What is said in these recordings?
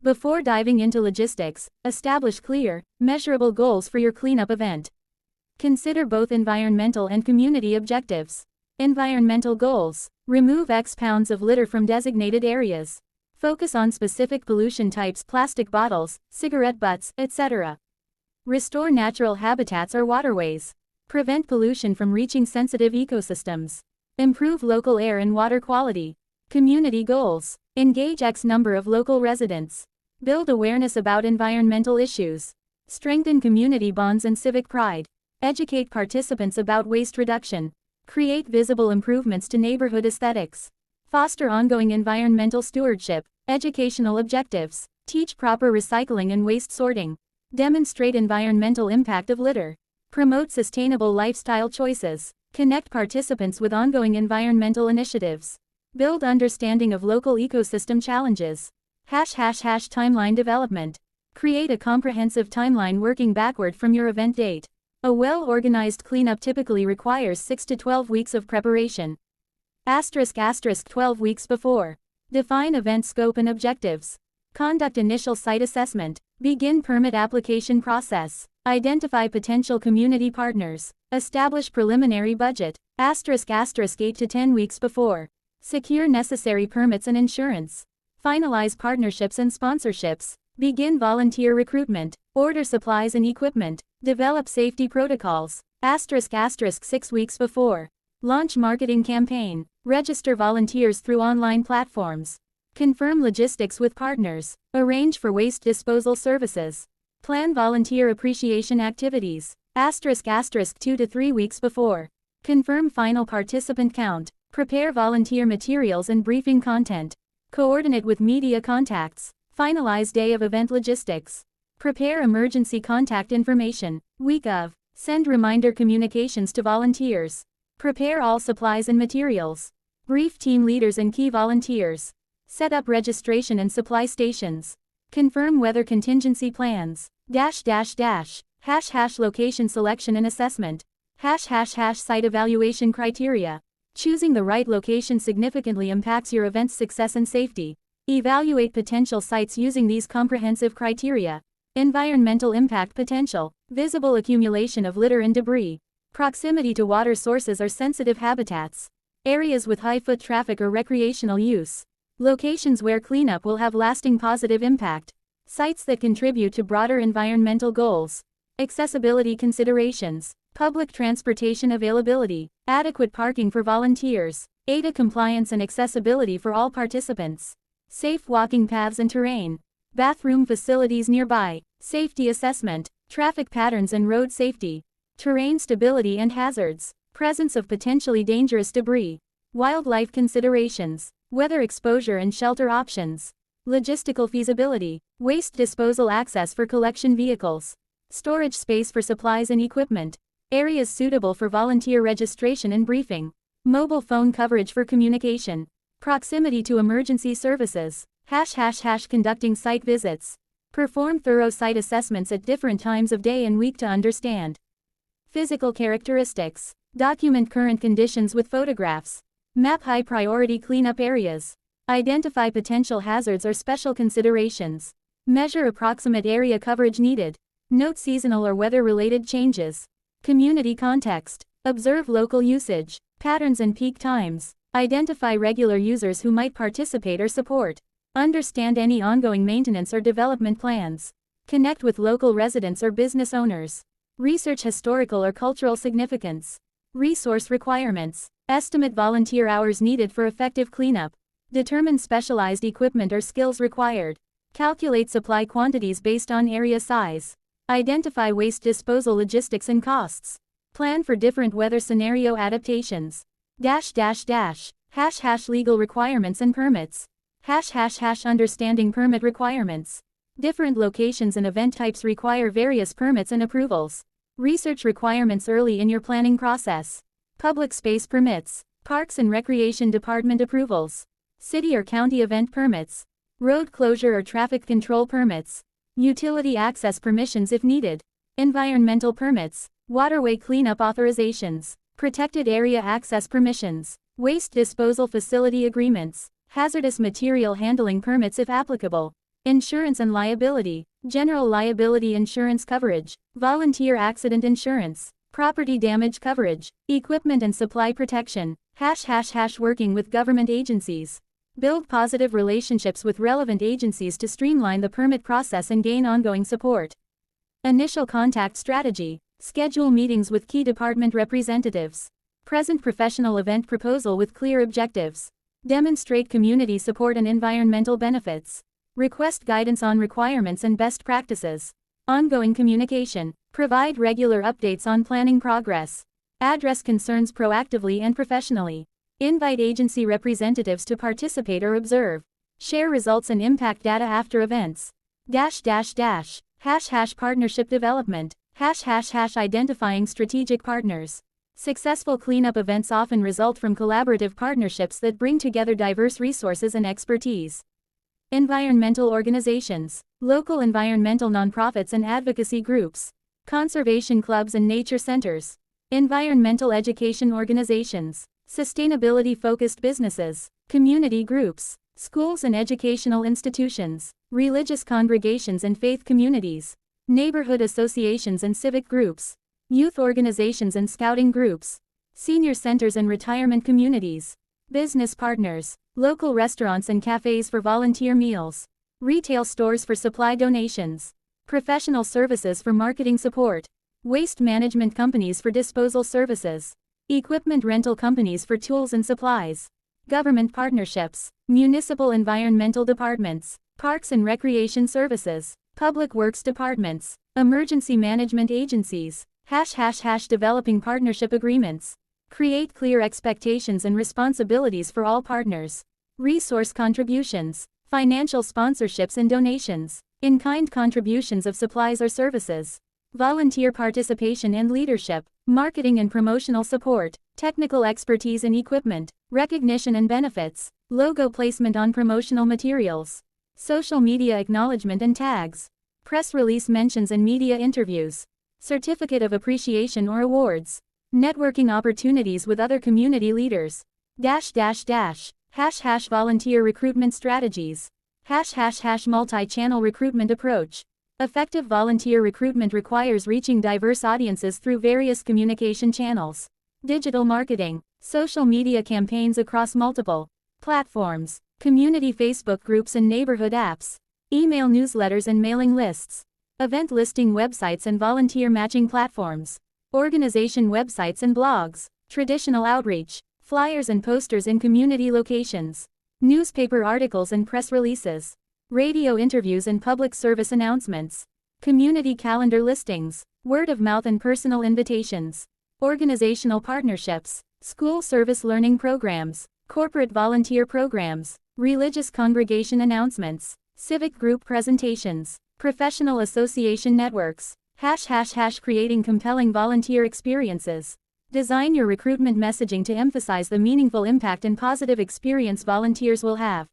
Before diving into logistics, establish clear, measurable goals for your cleanup event. Consider both environmental and community objectives. Environmental goals: remove X pounds of litter from designated areas. Focus on specific pollution types: plastic bottles, cigarette butts, etc. Restore natural habitats or waterways. Prevent pollution from reaching sensitive ecosystems. Improve local air and water quality. Community goals: engage X number of local residents. Build awareness about environmental issues. Strengthen community bonds and civic pride. Educate participants about waste reduction. Create visible improvements to neighborhood aesthetics. Foster ongoing environmental stewardship. Educational objectives: teach proper recycling and waste sorting. Demonstrate environmental impact of litter. Promote sustainable lifestyle choices. Connect participants with ongoing environmental initiatives. Build understanding of local ecosystem challenges. Timeline development. Create a comprehensive timeline working backward from your event date. A well-organized cleanup typically requires 6 to 12 weeks of preparation. ** 12 weeks before. Define event scope and objectives. Conduct initial site assessment. Begin permit application process. Identify potential community partners. Establish preliminary budget. ** 8 to 10 weeks before. Secure necessary permits and insurance. Finalize partnerships and sponsorships. Begin volunteer recruitment. Order supplies and equipment. Develop safety protocols. ** 6 weeks before. Launch marketing campaign. Register volunteers through online platforms. Confirm logistics with partners. Arrange for waste disposal services. Plan volunteer appreciation activities. ** 2 to 3 weeks before. Confirm final participant count. Prepare volunteer materials and briefing content. Coordinate with media contacts. Finalize day of event logistics. Prepare emergency contact information. Week of. Send reminder communications to volunteers. Prepare all supplies and materials. Brief team leaders and key volunteers. Set up registration and supply stations. Confirm weather contingency plans. ***. Location selection and assessment. ***. Site evaluation criteria. Choosing the right location significantly impacts your event's success and safety. Evaluate potential sites using these comprehensive criteria. Environmental impact potential. Visible accumulation of litter and debris. Proximity to water sources or sensitive habitats. Areas with high foot traffic or recreational use. Locations where cleanup will have lasting positive impact. Sites that contribute to broader environmental goals. Accessibility considerations. Public transportation availability. Adequate parking for volunteers. ADA compliance and accessibility for all participants. Safe walking paths and terrain. Bathroom facilities nearby. Safety assessment. Traffic patterns and road safety. Terrain stability and hazards. Presence of potentially dangerous debris. Wildlife considerations. Weather exposure and shelter options. Logistical feasibility. Waste disposal access for collection vehicles. Storage space for supplies and equipment. Areas suitable for volunteer registration and briefing. Mobile phone coverage for communication. Proximity to emergency services. ***. Conducting site visits. Perform thorough site assessments at different times of day and week to understand physical characteristics. Document current conditions with photographs. Map high-priority cleanup areas. Identify potential hazards or special considerations. Measure approximate area coverage needed. Note seasonal or weather-related changes. Community context. Observe local usage, patterns and peak times. Identify regular users who might participate or support. Understand any ongoing maintenance or development plans. Connect with local residents or business owners. Research historical or cultural significance. Resource requirements. Estimate volunteer hours needed for effective cleanup. Determine specialized equipment or skills required. Calculate supply quantities based on area size. Identify waste disposal logistics and costs. Plan for different weather scenario adaptations. ***. Legal requirements and permits. ***. Understanding permit requirements. Different locations and event types require various permits and approvals. Research requirements early in your planning process. Public space permits. Parks and Recreation Department approvals. City or county event permits. Road closure or traffic control permits. Utility access permissions if needed. Environmental permits. Waterway cleanup authorizations. Protected area access permissions. Waste disposal facility agreements. Hazardous material handling permits if applicable. Insurance and liability, general liability insurance coverage, volunteer accident insurance, property damage coverage, equipment and supply protection, ### working with government agencies. Build positive relationships with relevant agencies to streamline the permit process and gain ongoing support. Initial contact strategy, schedule meetings with key department representatives. Present professional event proposal with clear objectives. Demonstrate community support and environmental benefits. Request guidance on requirements and best practices. Ongoing communication. Provide regular updates on planning progress. Address concerns proactively and professionally. Invite agency representatives to participate or observe. Share results and impact data after events. ###. Partnership development. ### Identifying strategic partners. Successful cleanup events often result from collaborative partnerships that bring together diverse resources and expertise. Environmental organizations, local environmental nonprofits and advocacy groups, conservation clubs and nature centers, environmental education organizations, sustainability-focused businesses, community groups, schools and educational institutions, religious congregations and faith communities, neighborhood associations and civic groups, youth organizations and scouting groups, senior centers and retirement communities, business partners, local restaurants and cafes for volunteer meals, retail stores for supply donations, professional services for marketing support, waste management companies for disposal services, equipment rental companies for tools and supplies, government partnerships, municipal environmental departments, parks and recreation services, public works departments, emergency management agencies, ### developing partnership agreements. Create clear expectations and responsibilities for all partners. Resource contributions, financial sponsorships and donations, in-kind contributions of supplies or services, volunteer participation and leadership, marketing and promotional support, technical expertise and equipment, recognition and benefits, logo placement on promotional materials, social media acknowledgement and tags, press release mentions and media interviews, certificate of appreciation or awards, networking opportunities with other community leaders, ###, volunteer recruitment strategies, ### multi-channel recruitment approach. Effective volunteer recruitment requires reaching diverse audiences through various communication channels, digital marketing, social media campaigns across multiple platforms, community Facebook groups and neighborhood apps, email newsletters and mailing lists, event listing websites and volunteer matching platforms, organization websites and blogs, traditional outreach, flyers and posters in community locations, newspaper articles and press releases, radio interviews and public service announcements, community calendar listings, word of mouth and personal invitations, organizational partnerships, school service learning programs, corporate volunteer programs, religious congregation announcements, civic group presentations, professional association networks, ### creating compelling volunteer experiences. Design your recruitment messaging to emphasize the meaningful impact and positive experience volunteers will have.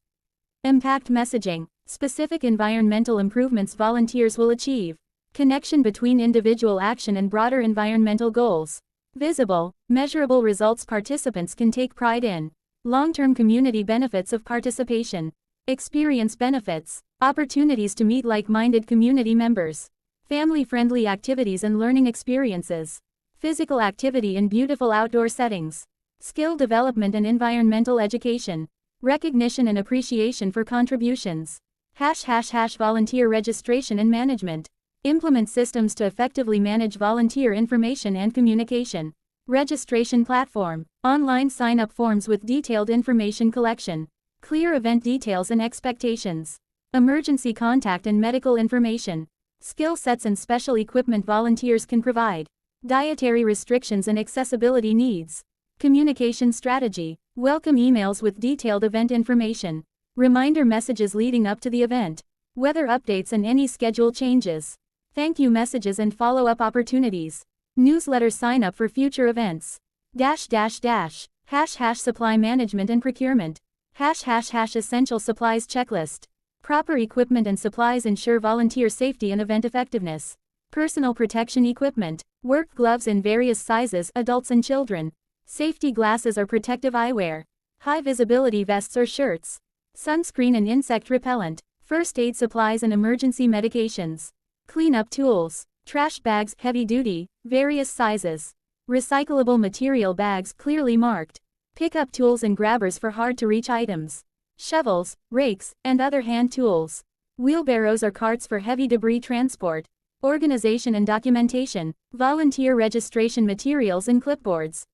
Impact messaging, specific environmental improvements volunteers will achieve. Connection between individual action and broader environmental goals. Visible, measurable results participants can take pride in. Long-term community benefits of participation. Experience benefits, opportunities to meet like-minded community members. Family-friendly activities and learning experiences. Physical activity in beautiful outdoor settings. Skill development and environmental education. Recognition and appreciation for contributions. ### volunteer registration and management. Implement systems to effectively manage volunteer information and communication. Registration platform. Online sign-up forms with detailed information collection. Clear event details and expectations. Emergency contact and medical information. Skill sets and special equipment volunteers can provide. Dietary restrictions and accessibility needs. Communication strategy. Welcome emails with detailed event information. Reminder messages leading up to the event. Weather updates and any schedule changes. Thank you messages and follow-up opportunities. Newsletter sign up for future events. ###. Supply management and procurement. ### essential supplies checklist. Proper equipment and supplies ensure volunteer safety and event effectiveness. Personal protection equipment. Work gloves in various sizes, adults and children. Safety glasses or protective eyewear. High visibility vests or shirts. Sunscreen and insect repellent. First aid supplies and emergency medications. Cleanup tools. Trash bags, heavy duty, various sizes. Recyclable material bags clearly marked. Pickup tools and grabbers for hard-to-reach items. Shovels, rakes, and other hand tools. Wheelbarrows or carts for heavy debris transport. Organization and documentation. Volunteer registration materials and clipboards.